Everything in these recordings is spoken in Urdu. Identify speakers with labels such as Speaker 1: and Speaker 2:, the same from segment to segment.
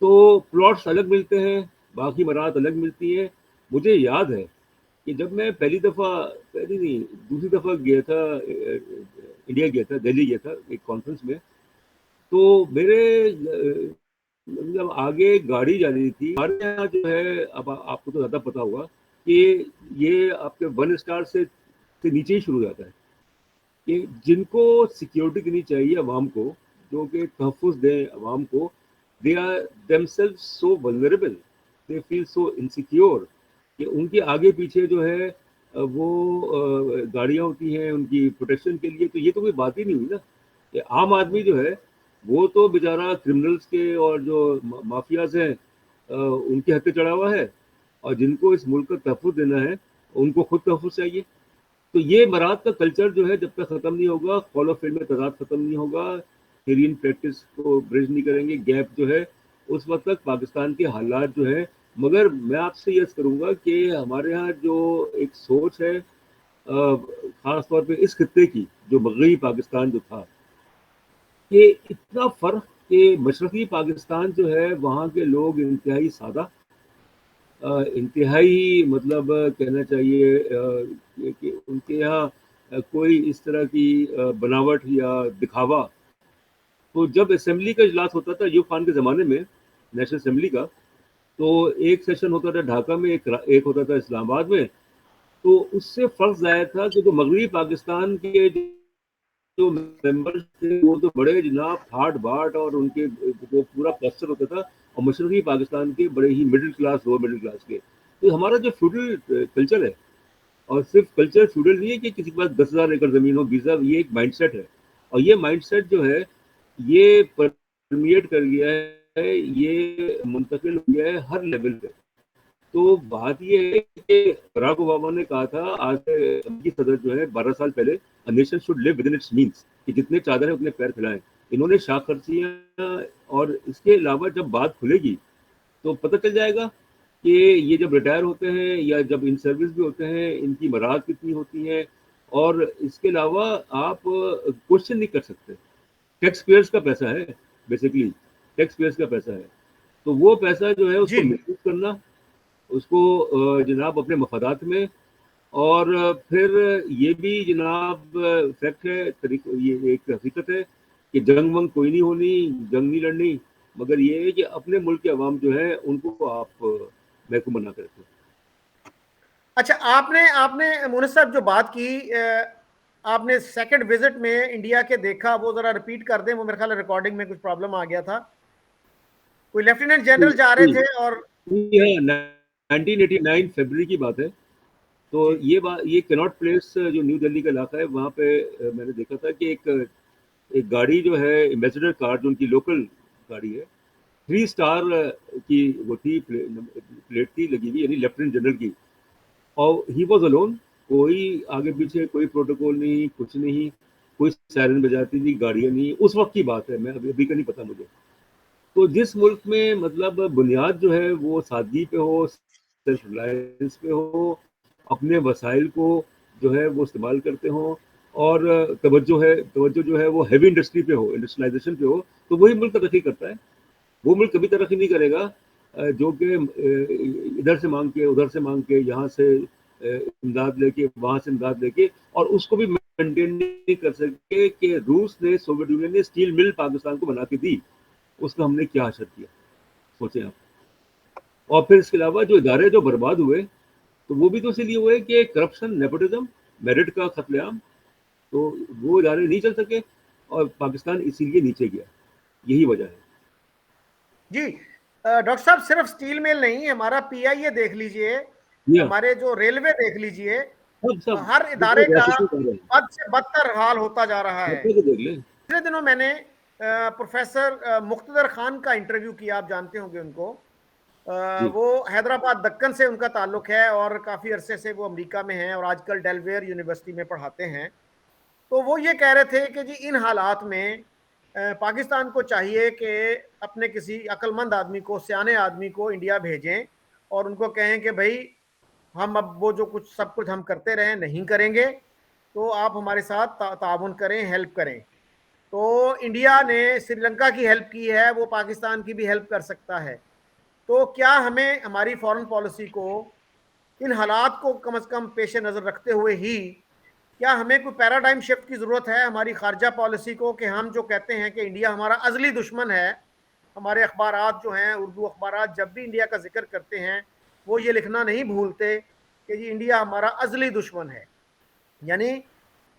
Speaker 1: تو پلاٹس الگ ملتے ہیں، باقی برات الگ ملتی ہیں. مجھے یاد ہے کہ جب میں پہلی نہیں دوسری دفعہ گیا تھا انڈیا گیا تھا، دہلی گیا تھا ایک کانفرنس میں. تو میرے مطلب آگے گاڑی جا رہی تھی. ہمارے یہاں جو ہے، اب آپ کو تو زیادہ پتا ہوگا کہ یہ آپ کے 1 اسٹار سے نیچے ہی شروع ہو جاتا ہے. کہ جن کو سیکیورٹی دینی چاہیے عوام کو، جو کہ تحفظ دیں عوام کو، they are themself so vulnerable, they feel so insecure کہ ان کے آگے پیچھے جو ہے وہ گاڑیاں ہوتی ہیں ان کی پروٹیکشن کے لیے. تو یہ تو کوئی بات ہی نہیں ہوئی نا کہ عام آدمی جو ہے وہ تو بیچارہ کرمنلس کے اور جو مافیاز ہیں ان کے ہتھے چڑھا ہوا ہے، اور جن کو اس ملک کا تحفظ دینا ہے ان کو خود تحفظ چاہیے. تو یہ برات کا کلچر جو ہے جب تک ختم نہیں ہوگا، فال آف فیم میں تضاد ختم نہیں ہوگا، ہیرین پریکٹس کو برج نہیں کریں گے، گیپ جو ہے، اس وقت تک پاکستان کے حالات جو ہے. مگر میں آپ سے یہ کروں گا کہ ہمارے ہاں جو ایک سوچ ہے خاص طور پہ اس خطے کی، جو مغربی پاکستان جو تھا، کہ اتنا فرق کہ مشرقی پاکستان جو ہے وہاں کے لوگ انتہائی سادہ، انتہائی مطلب کہنا چاہیے کہ ان کے یہاں کوئی اس طرح کی بناوٹ یا دکھاوا. تو جب اسمبلی کا اجلاس ہوتا تھا ایوب خان کے زمانے میں، نیشنل اسمبلی کا، تو ایک سیشن ہوتا تھا ڈھاکہ میں، ایک ہوتا تھا اسلام آباد میں. تو اس سے فرق ظاہر تھا کہ جو مغربی پاکستان کے جو ممبرس تھے وہ تو بڑے جناب ٹھاٹ باٹ اور ان کے جو پورا پوسچر ہوتا تھا، اور مشرقی پاکستان کے بڑے ہی middle class, lower middle class کے. تو ہمارا جو فیوڈل کلچر ہے، اور صرف کلچر فیوڈل نہیں ہے کہ کسی کے پاس 10,000 ایکڑ زمین ہو، 20,000، یہ ایک مائنڈ سیٹ ہے. اور یہ مائنڈ سیٹ جو ہے یہ پرمیٹ کر گیا ہے، یہ منتقل ہو گیا ہے ہر لیول پہ. تو بات یہ ہے کہ براک اوباما نے کہا تھا آج سے امریکی صدر جو ہے 12 سال پہلے، "A nation should live within its means"، کہ جتنے چادر ہیں اتنے پیر پھیلائیں. انہوں نے شاخ خرچیاں، اور اس کے علاوہ جب بات کھلے گی تو پتہ چل جائے گا کہ یہ جب ریٹائر ہوتے ہیں یا جب ان سروس بھی ہوتے ہیں ان کی برات کتنی ہوتی ہیں. اور اس کے علاوہ آپ کوشچن نہیں کر سکتے. ٹیکس پیئرس کا پیسہ ہے، بیسیکلی ٹیکس پیئرس کا پیسہ ہے. تو وہ پیسہ جو ہے اس کو
Speaker 2: جی
Speaker 1: مس یوز کرنا، اس کو جناب اپنے مفادات میں. اور پھر یہ بھی جناب فیکٹ ہے، یہ ایک حقیقت ہے کہ جنگ ونگ کوئی نہیں ہونی، جنگ نہیں لڑنی، مگر یہ ہے کہ اپنے ملک کے عوام جو ہے ان کو آپ محکوم بنا کر رکھیں.
Speaker 2: اچھا، آپ نے مونس صاحب جو بات کی، آپ نے سیکنڈ وزٹ میں انڈیا کے دیکھا، وہ ذرا ریپیٹ کر دیں. وہ میرے خیال ہے ریکارڈنگ میں کچھ پرابلم آ گیا تھا. کوئی لیفٹیننٹ جنرل جا رہے تھے اور
Speaker 1: 1989 فیبرری کی بات ہے. تو
Speaker 2: جی
Speaker 1: یہ کیناٹ پلیس جو نیو دہلی کا علاقہ ہے، وہاں پہ میں نے دیکھا تھا کہ ایک گاڑی جو ہے ایمبیسڈر کار، جو ان کی لوکل گاڑی ہے، 3 اسٹار کی وہ تھی، پلیٹ تھی لگی ہوئی، یعنی لیفٹیننٹ جنرل کی. اور ہی واز الون، کوئی آگے پیچھے کوئی پروٹوکول نہیں، کچھ نہیں، کوئی سائرن بجاتی نہیں، گاڑیاں نہیں. اس وقت کی بات ہے، میں ابھی کا نہیں پتا مجھے. تو جس ملک میں مطلب بنیاد جو ہے وہ سادگی پہ ہو، سیلف ریلائنس پہ ہو، اپنے وسائل کو جو ہے وہ استعمال کرتے ہوں، اور توجہ جو ہے وہ ہیوی انڈسٹری پہ ہو، انڈسٹریلائزیشن پہ ہو، تو وہی ملک ترقی کرتا ہے. وہ ملک کبھی ترقی نہیں کرے گا جو کہ ادھر سے مانگ کے، ادھر سے مانگ کے، یہاں سے امداد لے کے، وہاں سے امداد لے کے، اور اس کو بھی مینٹین نہیں کر سکے کہ روس نے، سوویت یونین نے اسٹیل مل پاکستان کو بنا کے دی، اس کا ہم نے کیا حشر کیا، سوچیں آپ. اور پھر اس کے علاوہ جو ادارے جو برباد ہوئے، تو وہ بھی تو اسی لیے ہوئے کہ کرپشن، نیپوٹزم، میرٹ کا قتل عام. تو وہ ادارے نہیں چل سکے اور پاکستان اسی لیے نیچے گیا. یہی وجہ ہے.
Speaker 2: جی ڈاکٹر صاحب، صرف سٹیل مل نہیں، ہمارا پی آئی اے دیکھ لیجئے،
Speaker 1: جی ہاں،
Speaker 2: ہمارے جو ریلوے دیکھ لیجئے،
Speaker 1: سب
Speaker 2: ہر ادارے کا
Speaker 1: ریاستوں کا ہے.
Speaker 2: بد سے بدتر حال ہوتا جا رہا ہے.
Speaker 1: اپنے کو دیکھ لیں.
Speaker 2: پچھلے دنوں میں نے پروفیسر مقتدر خان کا انٹرویو کیا، آپ جانتے ہوں گے ان کو.
Speaker 1: جی
Speaker 2: وہ حیدرآباد دکن سے ان کا تعلق ہے، اور کافی عرصے سے وہ امریکہ میں ہیں، اور آج کل ڈیلویئر یونیورسٹی میں پڑھاتے ہیں. تو وہ یہ کہہ رہے تھے کہ جی ان حالات میں پاکستان کو چاہیے کہ اپنے کسی عقل مند آدمی کو، سیانے آدمی کو انڈیا بھیجیں، اور ان کو کہیں کہ بھائی ہم اب وہ جو کچھ سب کچھ ہم کرتے رہیں نہیں کریں گے، تو آپ ہمارے ساتھ تعاون کریں، ہیلپ کریں. تو انڈیا نے سری لنکا کی ہیلپ کی ہے, وہ پاکستان کی بھی ہیلپ کر سکتا ہے. تو کیا ہمیں ہماری فارن پالیسی کو ان حالات کو کم از کم پیش نظر رکھتے ہوئے ہی کیا ہمیں کوئی پیراڈائم شفٹ کی ضرورت ہے ہماری خارجہ پالیسی کو, کہ ہم جو کہتے ہیں کہ انڈیا ہمارا ازلی دشمن ہے, ہمارے اخبارات جو ہیں اردو اخبارات جب بھی انڈیا کا ذکر کرتے ہیں وہ یہ لکھنا نہیں بھولتے کہ جی انڈیا ہمارا ازلی دشمن ہے, یعنی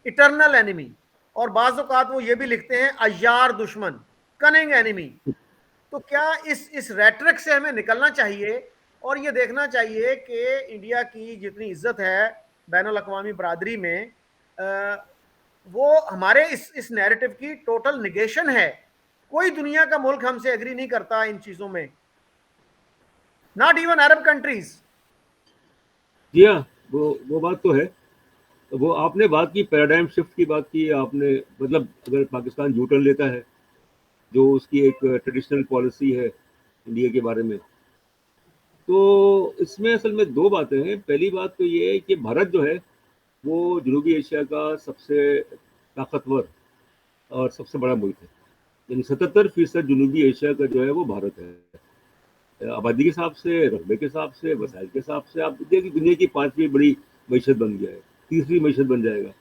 Speaker 2: اٹرنل اینیمی, اور بعض اوقات وہ یہ بھی لکھتے ہیں عیار دشمن, کننگ اینیمی. تو کیا اس ریٹرک سے ہمیں نکلنا چاہیے اور یہ دیکھنا چاہیے کہ انڈیا کی جتنی عزت ہے بین الاقوامی برادری میں وہ ہمارے اس نیریٹو کی ٹوٹل نگیشن ہے. کوئی دنیا کا ملک ہم سے ایگری نہیں کرتا ان چیزوں میں, ناٹ ایون عرب کنٹریز.
Speaker 1: جی ہاں, وہ بات تو ہے. وہ آپ نے بات کی پیراڈائم شفٹ کی بات کی آپ نے, مطلب اگر پاکستان یو ٹرن لیتا ہے جو اس کی ایک ٹریڈیشنل پالیسی ہے انڈیا کے بارے میں, تو اس میں اصل میں دو باتیں ہیں. پہلی بات تو یہ ہے کہ بھارت جو ہے وہ جنوبی ایشیا کا سب سے طاقتور اور سب سے بڑا ملک ہے. یعنی 77% جنوبی ایشیا کا جو ہے وہ بھارت ہے. آبادی کے حساب سے, رقبے کے حساب سے, وسائل کے حساب سے آپ دیکھیں کہ دنیا کی 5ویں بڑی معیشت بن گیا ہے, 3ری معیشت بن جائے گا.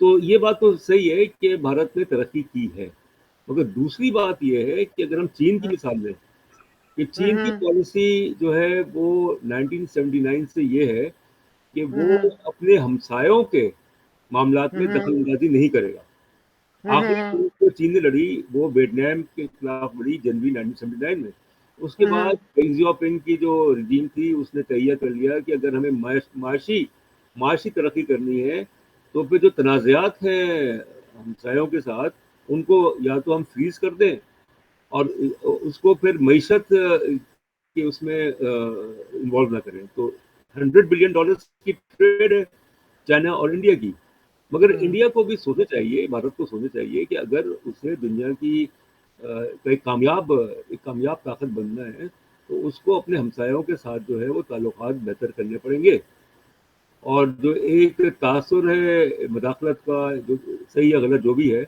Speaker 1: تو یہ بات تو صحیح ہے کہ بھارت نے ترقی کی ہے, مگر دوسری بات یہ ہے کہ اگر ہم چین کی مثال لیں کہ چین کی پالیسی جو ہے وہ 1979 سے یہ ہے کہ وہ اپنے ہمسایوں کے معاملات میں دخل اندازی نہیں کرے گا. آخری جو چین نے لڑی وہ ویتنام کے خلاف لڑی جنوری 1979 میں. اس کے بعد ڈینگ پنگ کی جو رجیم تھی اس نے تہیہ کر لیا کہ اگر ہمیں معاشی ترقی کرنی ہے تو پھر جو تنازعات ہیں ہمسایوں کے ساتھ ان کو یا تو ہم فریز کر دیں اور اس کو پھر معیشت کے اس میں انوالو نہ کریں. تو $100 بلین کی ٹریڈ ہے چائنا اور انڈیا کی, مگر انڈیا کو بھی سوچنا چاہیے, بھارت کو سوچنا چاہیے کہ اگر اسے دنیا کی ایک کامیاب طاقت بننا ہے تو اس کو اپنے ہمسایوں کے ساتھ جو ہے وہ تعلقات بہتر کرنے پڑیں گے. اور جو ایک تاثر ہے مداخلت کا, جو صحیح یا غلط جو بھی ہے,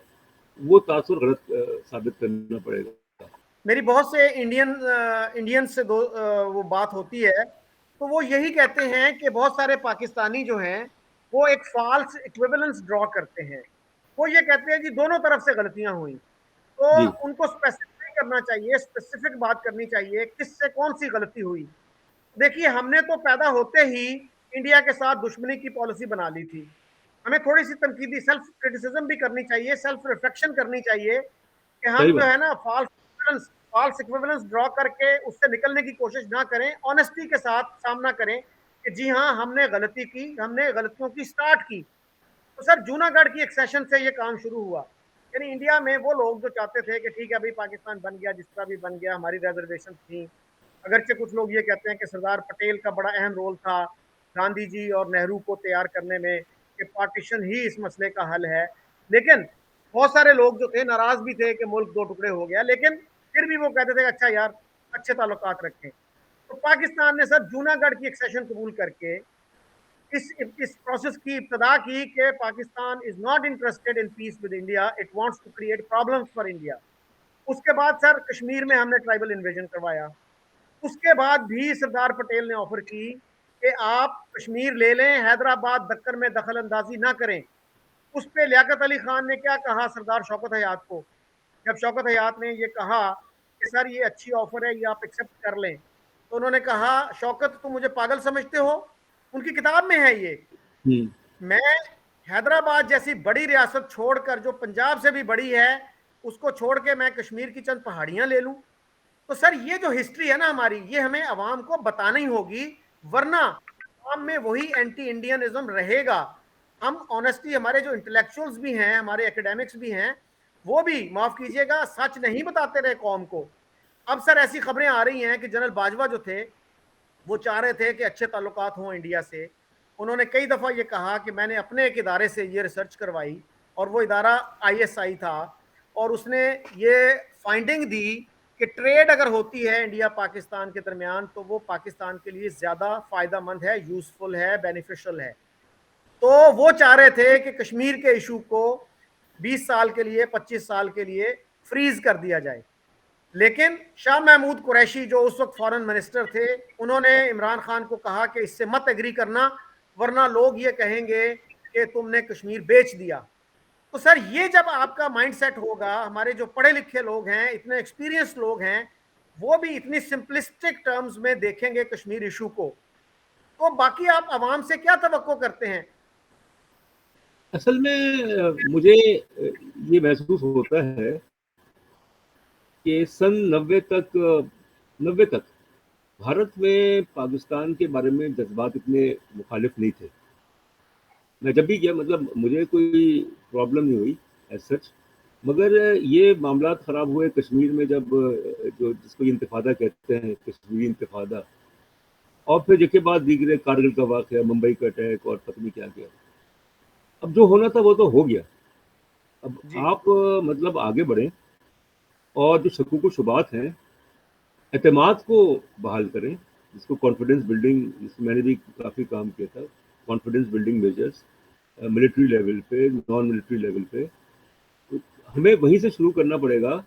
Speaker 1: وہ تاثر غلط ثابت کرنا پڑے گا.
Speaker 2: میری بہت سے انڈین سے وہ بات ہوتی ہے تو وہ یہی کہتے ہیں کہ بہت سارے پاکستانی جو ہیں وہ ایک فالس ایکویولنس ڈرا کرتے ہیں. وہ یہ کہتے ہیں کہ دونوں طرف سے غلطیاں ہوئیں, تو
Speaker 1: جی
Speaker 2: ان کو اسپیسیفائی کرنا چاہیے, اسپیسیفک بات کرنی چاہیے کس سے کون سی غلطی ہوئی. دیکھیے ہم نے تو پیدا ہوتے ہی انڈیا کے ساتھ دشمنی کی پالیسی بنا لی تھی. ہمیں تھوڑی سی تنقیدی سیلف کرٹیسزم بھی کرنی چاہیے, سیلف ریفلیکشن کرنی چاہیے کہ ہم
Speaker 1: صحیح
Speaker 2: جو
Speaker 1: بات.
Speaker 2: ہے نا فالس ایکویولنس ڈرا کر کے اس سے نکلنے کی کوشش نہ کریں, آنےسٹی کے ساتھ سامنا کریں کہ جی ہاں ہم نے غلطی کی, ہم نے غلطیوں کی سٹارٹ کی. تو سر جونا گڑھ کی ایک سیشن سے یہ کام شروع ہوا. یعنی انڈیا میں وہ لوگ جو چاہتے تھے کہ ٹھیک ہے بھائی پاکستان بن گیا جس طرح بھی بن گیا, ہماری ریزرویشن تھیں, اگرچہ کچھ لوگ یہ کہتے ہیں کہ سردار پٹیل کا بڑا اہم رول تھا گاندھی جی اور نہرو کو تیار کرنے میں کہ پارٹیشن ہی اس مسئلے کا حل ہے, لیکن بہت سارے لوگ جو تھے ناراض بھی تھے کہ ملک 2 ٹکڑے ہو گیا, لیکن پھر بھی وہ کہتے تھے کہ اچھا یار اچھے تعلقات رکھیں. تو پاکستان نے سر جونا گڑھ کی ایکسیشن قبول کر کے اس پروسیس کی ابتدا کی کہ Pakistan is not interested in peace with India, it wants to create problems for India. اس کے بعد سر کشمیر میں ہم نے ٹرائبل انویژن کروایا. اس کے بعد بھی سردار پٹیل نے آفر کی کہ آپ کشمیر لے لیں, حیدرآباد دکن میں دخل اندازی نہ کریں. اس پہ لیاقت علی خان نے کیا کہا سردار شوکت حیات کو, جب شوکت حیات نے یہ کہا کہ سر یہ اچھی آفر ہے, یہ آپ ایکسیپٹ کر لیں, تو انہوں نے کہا شوکت تم مجھے پاگل سمجھتے ہو, ان کی کتاب میں ہے یہ, میں حیدرآباد جیسی بڑی ریاست چھوڑ کر جو پنجاب سے بھی بڑی ہے اس کو چھوڑ کے میں کشمیر کی چند پہاڑیاں لے لوں. تو سر یہ جو ہسٹری ہے نا ہماری, یہ ہمیں عوام کو بتانی ہوگی, ورنہ عوام میں وہی اینٹی انڈینزم رہے گا. ہم آنےسٹی, ہمارے جو انٹلیکچوئلز بھی ہیں, ہمارے ایکیڈیمکس بھی ہیں, وہ بھی معاف کیجئے گا سچ نہیں بتاتے رہے قوم کو. اب سر ایسی خبریں آ رہی ہیں کہ جنرل باجوہ جو تھے وہ چاہ رہے تھے کہ اچھے تعلقات ہوں انڈیا سے. انہوں نے کئی دفعہ یہ کہا کہ میں نے اپنے ایک ادارے سے یہ ریسرچ کروائی, اور وہ ادارہ ISI تھا, اور اس نے یہ فائنڈنگ دی کہ ٹریڈ اگر ہوتی ہے انڈیا پاکستان کے درمیان تو وہ پاکستان کے لیے زیادہ فائدہ مند ہے, یوزفل ہے, بینیفیشل ہے. تو وہ چاہ رہے تھے کہ کشمیر کے ایشو کو 20 سال کے لیے 25 سال کے لیے فریز کر دیا جائے. لیکن شاہ محمود قریشی جو اس وقت فارن منسٹر تھے, انہوں نے عمران خان کو کہا کہ اس سے مت ایگری کرنا ورنہ لوگ یہ کہیں گے کہ تم نے کشمیر بیچ دیا. تو سر یہ جب آپ کا مائنڈ سیٹ ہوگا, ہمارے جو پڑھے لکھے لوگ ہیں, اتنے ایکسپیرینس لوگ ہیں, وہ بھی اتنی سمپلسٹک ٹرمز میں دیکھیں گے کشمیر ایشو کو, تو باقی آپ عوام سے کیا توقع کرتے ہیں؟
Speaker 1: اصل میں مجھے یہ محسوس ہوتا ہے کہ سن 90 تک بھارت میں پاکستان کے بارے میں جذبات اتنے مخالف نہیں تھے. میں جب بھی گیا مطلب مجھے کوئی پرابلم نہیں ہوئی ایز سچ, مگر یہ معاملات خراب ہوئے کشمیر میں جب جو جس کو انتفادہ کہتے ہیں, کشمیری انتفادہ, اور پھر جس کے بعد دیگر کارگل کا واقعہ, ممبئی کا اٹیک اور پتہ نہیں کیا کیا. اب جو ہونا تھا وہ تو ہو گیا. اب
Speaker 2: جی
Speaker 1: آپ مطلب آگے بڑھیں اور جو شکوک و شبہات ہیں اعتماد کو بحال کریں, جس کو کانفیڈنس بلڈنگ, جس میں نے بھی کافی کام کیا تھا, confidence building measures military level پہ, نان ملٹری لیول پہ. ہمیں وہیں سے شروع کرنا پڑے گا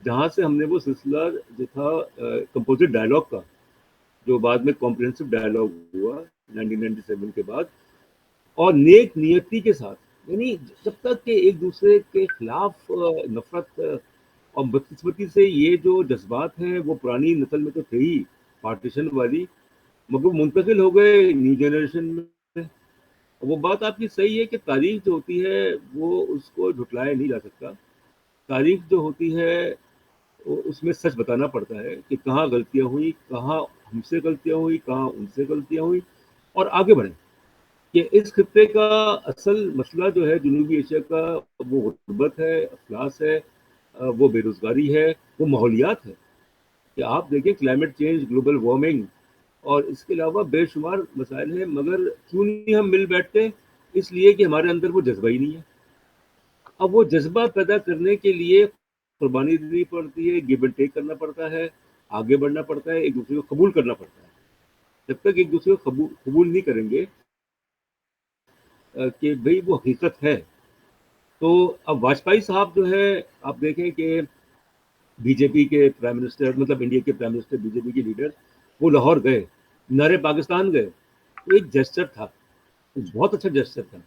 Speaker 1: جہاں سے ہم نے وہ سلسلہ جو تھا کمپوزٹ ڈائلاگ کا, جو بعد میں کمپریہنسو ڈائلاگ ہوا 1997 کے بعد, اور نیک نیتی کے ساتھ. یعنی جب تک کہ ایک دوسرے کے خلاف نفرت اور بدقسمتی سے یہ جو جذبات ہیں وہ پرانی نسل میں تو تھے ہی پارٹیشن والی, مگر منتقل ہو گئے نیو جنریشن میں. وہ بات آپ کی صحیح ہے کہ تاریخ جو ہوتی ہے وہ اس کو جھٹلایا نہیں جا سکتا. تاریخ جو ہوتی ہے اس میں سچ بتانا پڑتا ہے کہ کہاں غلطیاں ہوئی, کہاں ہم سے غلطیاں ہوئی, کہاں ان سے غلطیاں ہوئی, اور آگے بڑھیں. کہ اس خطے کا اصل مسئلہ جو ہے جنوبی ایشیا کا, وہ غربت ہے, افلاس ہے, وہ بے روزگاری ہے, وہ ماحولیات ہے. کہ آپ دیکھیں کلائمیٹ چینج, گلوبل وارمنگ, اور اس کے علاوہ بے شمار مسائل ہیں, مگر کیوں نہیں ہم مل بیٹھتے؟ اس لیے کہ ہمارے اندر وہ جذبہ ہی نہیں ہے. اب وہ جذبہ پیدا کرنے کے لیے قربانی دینی پڑتی ہے, گیو اینڈ ٹیک کرنا پڑتا ہے, آگے بڑھنا پڑتا ہے, ایک دوسرے کو قبول کرنا پڑتا ہے. جب تک ایک دوسرے کو قبول نہیں کریں گے کہ بھئی وہ حقیقت ہے. تو اب واجپئی صاحب جو ہے, آپ دیکھیں کہ بی جے پی کے پرائم منسٹر, مطلب انڈیا کے پرائم منسٹر, بی جے پی کے لیڈر, وہ لاہور گئے, نعرے پاکستان گئے. تو ایک جسچر تھا, بہت اچھا جسچر تھا.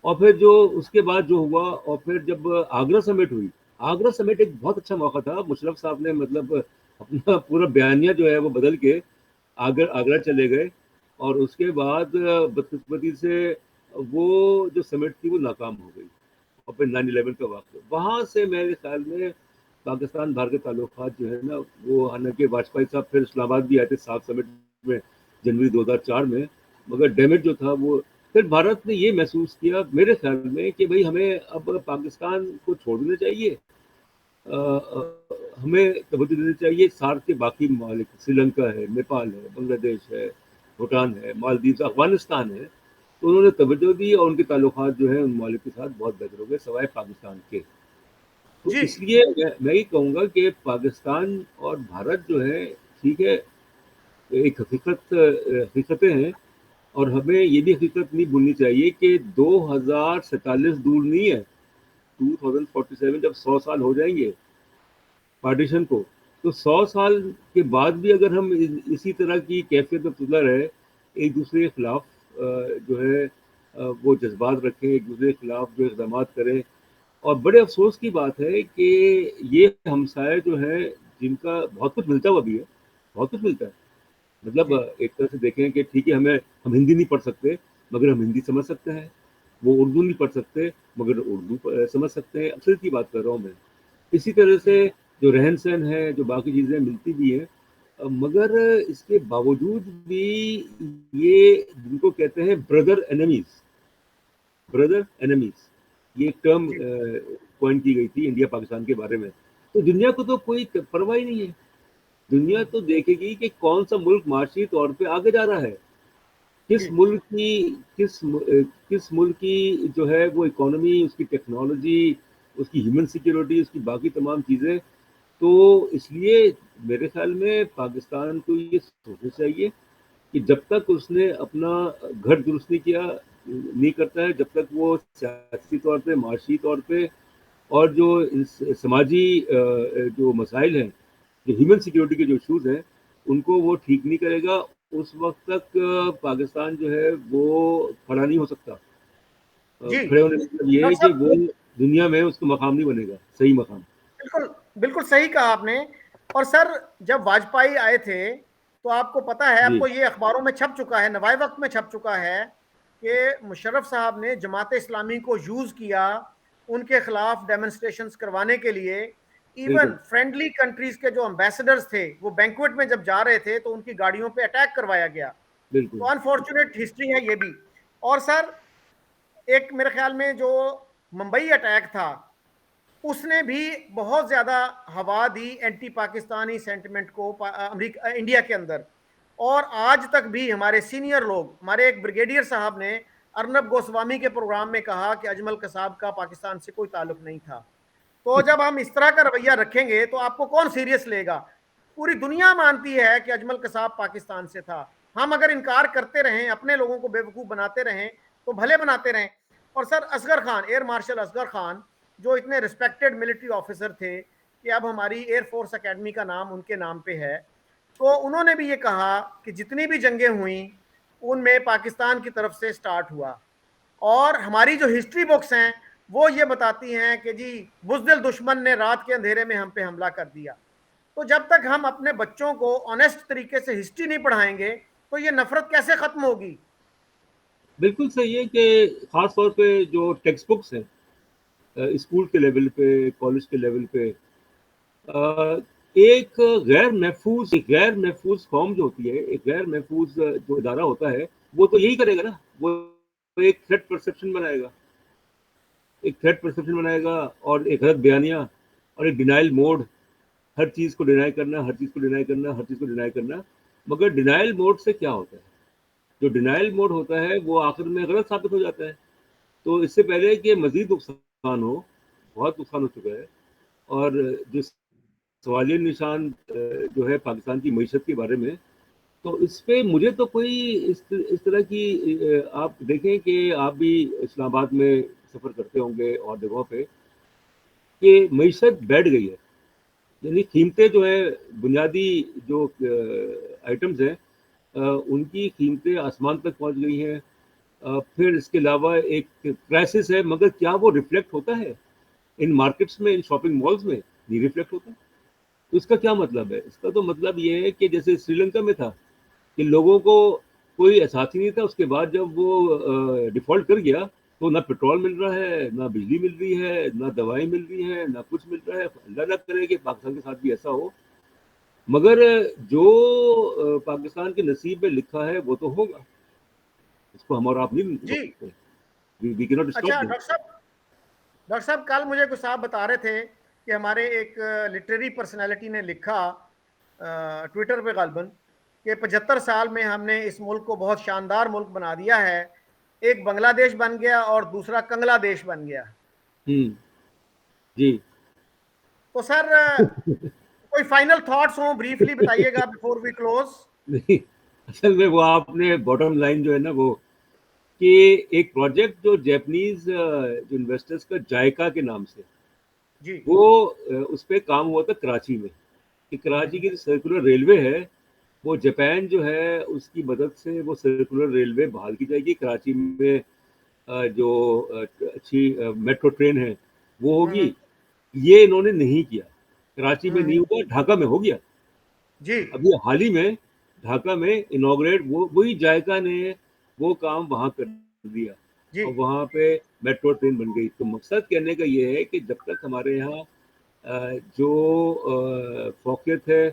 Speaker 1: اور پھر جو اس کے بعد جو ہوا, اور پھر جب آگرہ سمٹ ہوئی, آگرہ سمٹ ایک بہت اچھا موقع تھا. مشرف صاحب نے مطلب اپنا پورا بیانیہ جو ہے وہ بدل کے آگرہ چلے گئے, اور اس کے بعد بدقسمتی سے وہ جو سمٹ تھی وہ ناکام ہو گئی, اور پھر 9/11 کا واقعہ. وہاں سے میرے خیال میں پاکستان بھارت کے تعلقات جو ہے نا, وہ حالانکہ واجپئی صاحب پھر اسلام آباد بھی آئے تھے 7 سمٹ میں جنوری 2004 میں, مگر ڈیمیج جو تھا وہ پھر بھارت نے یہ محسوس کیا میرے خیال میں کہ بھئی ہمیں اب پاکستان کو چھوڑ دینا چاہیے, ہمیں توجہ دینی چاہیے سارک کے باقی ممالک, سری لنکا ہے, نیپال ہے, بنگلہ دیش ہے, بھوٹان ہے, مالدیوز, افغانستان ہے. تو انہوں نے توجہ دی اور ان کے تعلقات جو ہیں ان ممالک کے ساتھ بہت بہتر ہو گئے سوائے پاکستان کے. تو
Speaker 2: جی
Speaker 1: اس لیے میں یہ کہوں گا کہ پاکستان اور بھارت جو ہے, ٹھیک ہے, ایک حقیقتیں ہیں, اور ہمیں یہ بھی حقیقت نہیں بھولنی چاہیے کہ 2047 دور نہیں ہے. 2047 جب 100 سال ہو جائیں گے پارٹیشن کو, تو 100 سال کے بعد بھی اگر ہم اسی طرح کی کیفیت میں تلا رہے, ایک دوسرے کے خلاف جو ہے وہ جذبات رکھیں, ایک دوسرے کے خلاف جو اقدامات کریں. اور بڑے افسوس کی بات ہے کہ یہ ہمسائے جو ہیں جن کا بہت کچھ ملتا ہوا بھی ہے, بہت کچھ ملتا ہے. مطلب
Speaker 2: جی
Speaker 1: ایک طرح سے دیکھیں کہ ٹھیک ہے ہم ہندی نہیں پڑھ سکتے مگر ہم ہندی سمجھ سکتے ہیں, وہ اردو نہیں پڑھ سکتے مگر اردو سمجھ سکتے ہیں. اکثر کی بات کر رہا ہوں میں. اسی طرح سے جو رہن سہن ہے, جو باقی چیزیں ملتی بھی ہیں, مگر اس کے باوجود بھی یہ جن کو کہتے ہیں بردر اینمیز, یہ ایک ٹرم
Speaker 2: جی
Speaker 1: کوائن کی گئی تھی انڈیا پاکستان کے بارے میں. تو دنیا کو تو کوئی پرواہ ہی نہیں ہے. دنیا تو دیکھے گی کہ کون سا ملک معاشی طور پہ آگے جا رہا ہے,
Speaker 2: جی
Speaker 1: کس ملک کی جو ہے وہ اکانومی, اس کی ٹیکنالوجی, اس کی ہیومن سیکیورٹی, اس کی باقی تمام چیزیں. تو اس لیے میرے خیال میں پاکستان کو یہ سوچنا چاہیے کہ جب تک اس نے اپنا گھر درست نہیں کرتا ہے, جب تک وہ سیاسی طور پہ, معاشی طور پہ اور جو سماجی جو مسائل ہیں، جو ہیومن سیکیورٹی کے جو ایشوز ہیں، ان کو وہ ٹھیک نہیں کرے گا، اس وقت تک پاکستان جو ہے وہ کھڑا نہیں ہو سکتا.
Speaker 2: جی
Speaker 1: کھڑے ہونے کا مطلب یہ ہے
Speaker 2: ڈاکٹر
Speaker 1: کہ
Speaker 2: صاحب،
Speaker 1: وہ دنیا میں اس کا مقام نہیں بنے گا، صحیح مقام.
Speaker 2: بالکل بالکل صحیح کہا آپ نے. اور سر جب واجپئی آئے تھے تو آپ کو پتا ہے، آپ
Speaker 1: جی
Speaker 2: کو یہ اخباروں میں چھپ چکا ہے، نوائے وقت میں چھپ چکا ہے کہ مشرف صاحب نے جماعت اسلامی کو یوز کیا ان کے خلاف ڈیمونسٹریشنز کروانے کے لیے.
Speaker 1: بالکل
Speaker 2: ایون فرینڈلی کنٹریز کے جو امبیسڈرز تھے وہ بینکوٹ میں جب جا رہے تھے تو ان کی گاڑیوں پہ اٹیک کروایا گیا.
Speaker 1: بالکل.
Speaker 2: تو انفارچونیٹ ہسٹری ہے یہ بھی. اور سر ایک میرے خیال میں جو ممبئی اٹیک تھا اس نے بھی بہت زیادہ ہوا دی اینٹی پاکستانی سینٹیمنٹ کو امریکہ انڈیا کے اندر. اور آج تک بھی ہمارے سینئر لوگ، ہمارے ایک بریگیڈیئر صاحب نے ارنب گوسوامی کے پروگرام میں کہا کہ اجمل قصاب کا پاکستان سے کوئی تعلق نہیں تھا. تو جب ہم اس طرح کا رویہ رکھیں گے تو آپ کو کون سیریس لے گا؟ پوری دنیا مانتی ہے کہ اجمل قصاب پاکستان سے تھا. ہم اگر انکار کرتے رہیں، اپنے لوگوں کو بیوقوف بناتے رہیں تو بھلے بناتے رہیں. اور سر اصغر خان، ایئر مارشل اصغر خان، جو اتنے ریسپیکٹڈ ملٹری آفیسر تھے کہ اب ہماری ایئر فورس اکیڈمی کا نام ان کے نام پہ ہے، تو انہوں نے بھی یہ کہا کہ جتنی بھی جنگیں ہوئیں ان میں پاکستان کی طرف سے سٹارٹ ہوا. اور ہماری جو ہسٹری بکس ہیں وہ یہ بتاتی ہیں کہ جی بزدل دشمن نے رات کے اندھیرے میں ہم پہ حملہ کر دیا. تو جب تک ہم اپنے بچوں کو آنےسٹ طریقے سے ہسٹری نہیں پڑھائیں گے تو یہ نفرت کیسے ختم ہوگی؟
Speaker 1: بالکل صحیح ہے کہ خاص طور پہ جو ٹیکسٹ بکس ہیں اسکول کے لیول پہ، کالج کے لیول پہ، ایک غیر محفوظ قوم جو ہوتی ہے، ایک غیر محفوظ جو ادارہ ہوتا ہے، وہ تو یہی کرے گا نا. وہ ایک تھریٹ پرسپشن بنائے گا، اور ایک غلط بیانیہ اور ایک ڈینائل موڈ. ہر چیز کو ڈینائی کرنا. مگر ڈینائل موڈ سے کیا ہوتا ہے؟ جو ڈینائل موڈ ہوتا ہے وہ آخر میں غلط ثابت ہو جاتا ہے. تو اس سے پہلے کہ مزید نقصان ہو، بہت نقصان ہو چکا ہے. اور جو سوالیہ نشان جو ہے پاکستان کی معیشت کے بارے میں، تو اس پہ مجھے تو کوئی اس طرح کی آپ دیکھیں کہ آپ بھی اسلام آباد میں سفر کرتے ہوں گے اور جگہوں پہ، کہ معیشت بیٹھ گئی ہے. یعنی قیمتیں جو ہے، بنیادی جو آئٹمز ہیں، ان کی قیمتیں آسمان تک پہنچ گئی ہیں. پھر اس کے علاوہ ایک کرائسس ہے، مگر کیا وہ ریفلیکٹ ہوتا ہے ان مارکیٹس میں، ان شاپنگ مالز میں؟ نہیں ریفلیکٹ ہوتا. تو اس کا کیا مطلب ہے؟ اس کا تو مطلب یہ ہے کہ جیسے سری لنکا میں تھا کہ لوگوں کو کوئی احساس ہی نہیں تھا. اس کے بعد جب وہ ڈیفالٹ کر گیا تو نہ پیٹرول مل رہا ہے، نہ بجلی مل رہی ہے، نہ دوائیں مل رہی ہیں، نہ کچھ مل رہا ہے. اللہ نہ کرے کہ پاکستان کے ساتھ بھی ایسا ہو. مگر جو پاکستان کے نصیب میں لکھا ہے وہ تو ہوگا، اس کو ہم اور آپ نہیں
Speaker 2: جی
Speaker 1: روک سکتے. وی کی ناٹ اسٹاپ
Speaker 2: اچھا
Speaker 1: دیم.
Speaker 2: ڈاکٹر صاحب کل مجھے کچھ صاحب بتا رہے تھے کہ ہمارے ایک لٹریری پرسنالٹی نے لکھا ٹویٹر پہ غالباً کہ 75 سال میں ہم نے اس ملک کو بہت شاندار ملک بنا دیا ہے. ایک بنگلہ دیش بن گیا اور دوسرا کنگلہ دیش بن گیا.
Speaker 1: جی.
Speaker 2: تو سر کوئی فائنل تھاٹس ہوں بریفلی بتائیے گا بیفور وی کلوز.
Speaker 1: نہیں، اصل میں وہ آپ نے باٹم لائن جو ہے نا وہ، کہ ایک پروجیکٹ جو جیپنیز جو انویسٹرز کا جائکا کے نام سے،
Speaker 2: جی
Speaker 1: وہ اس پہ کام ہوا تھا کراچی میں. کہ کراچی کی جو سرکولر ریلوے ہے وہ جاپان جو ہے اس کی مدد سے وہ سرکولر ریلوے بحال کی جائے گی. کراچی میں جو اچھی میٹرو ٹرین ہے وہ ہوگی. یہ انہوں نے نہیں کیا، کراچی میں نہیں ہوا، ڈھاکہ میں ہو گیا.
Speaker 2: جی
Speaker 1: ابھی حال ہی میں ڈھاکہ میں انوگریٹ وہی جائکا نے وہ کام وہاں کر دیا،
Speaker 2: جی
Speaker 1: اور وہاں پہ میٹرو ٹرین بن گئی. تو مقصد کہنے کا یہ ہے کہ جب تک ہمارے یہاں جو فوقیت ہے،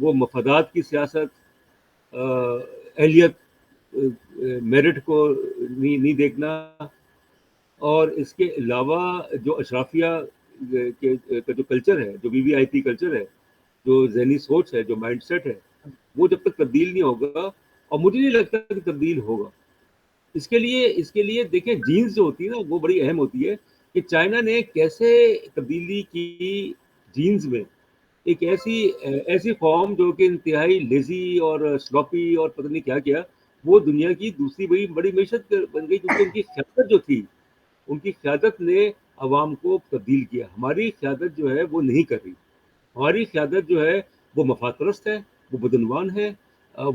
Speaker 1: وہ مفادات کی سیاست، اہلیت، میرٹ کو نہیں دیکھنا، اور اس کے علاوہ جو اشرافیہ کا جو کلچر ہے، جو وی وی آئی پی کلچر ہے، جو ذہنی سوچ ہے، جو مائنڈ سیٹ ہے، وہ جب تک تبدیل نہیں ہوگا، اور مجھے نہیں لگتا کہ تبدیل ہوگا. اس کے لیے دیکھیں جینز جو ہوتی ہے نا وہ بڑی اہم ہوتی ہے. کہ چائنا نے کیسے تبدیلی کی جینز میں. ایک ایسی قوم جو کہ انتہائی لیزی اور سلوپی اور پتہ نہیں کیا کیا، وہ دنیا کی دوسری بڑی معیشت بن گئی، کیونکہ ان کی قیادت جو تھی، ان کی قیادت نے عوام کو تبدیل کیا. ہماری قیادت جو ہے وہ نہیں کر رہی. ہماری قیادت جو ہے وہ مفاد پرست ہے, وہ بدعنوان ہے,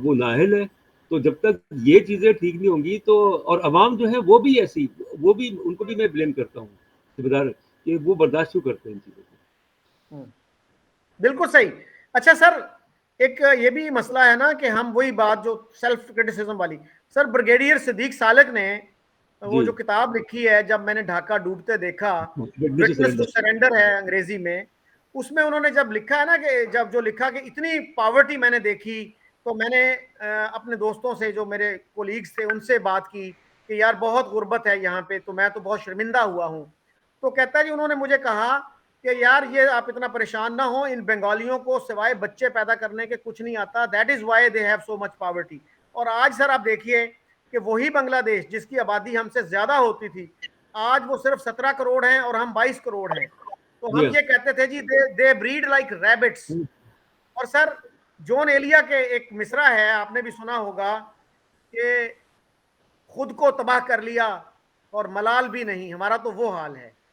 Speaker 1: وہ نااہل ہے. تو جب تک یہ چیزیں ٹھیک نہیں ہوں گی تو, اور عوام جو ہے وہ بھی ایسی, وہ بھی, ان کو بھی میں بلیم کرتا ہوں ذمہ دار, کہ وہ برداشت کیوں کرتے ہیں ان چیزوں کو.
Speaker 2: بالکل صحیح. اچھا سر, ایک یہ بھی مسئلہ ہے نا کہ ہم وہی بات جو سیلف کرٹیسزم والی, سر بریگیڈیئر صدیق سالک نے وہ
Speaker 1: جی,
Speaker 2: جو کتاب لکھی ہے جب میں نے ڈھاکہ ڈوبتے دیکھا,
Speaker 1: witness to
Speaker 2: witness to
Speaker 1: surrender.
Speaker 2: Surrender ہے انگریزی میں, اس میں انہوں نے جب لکھا ہے نا کہ جب جو لکھا کہ اتنی پاورٹی میں نے دیکھی تو میں نے اپنے دوستوں سے جو میرے کولیگز تھے ان سے بات کی کہ یار بہت غربت ہے یہاں پہ, تو میں تو بہت شرمندہ ہوا ہوں. تو کہتا ہے جی انہوں نے مجھے کہا کہ یار یہ آپ اتنا پریشان نہ ہو, ان بنگالیوں کو سوائے بچے پیدا کرنے کے کچھ نہیں آتا, that is why they have so much poverty. اور آج سر آپ دیکھیے کہ وہی بنگلہ دیش جس کی آبادی ہم سے زیادہ ہوتی تھی, آج وہ صرف 17 کروڑ ہیں اور ہم 22 کروڑ ہیں. تو
Speaker 1: جی
Speaker 2: ہم
Speaker 1: ہاں.
Speaker 2: یہ کہتے تھے جی دے بریڈ لائک ریبٹس. اور سر جون ایلیا کے ایک مصرع ہے, آپ نے بھی سنا ہوگا کہ خود کو تباہ کر لیا اور ملال بھی نہیں, ہمارا تو وہ حال ہے.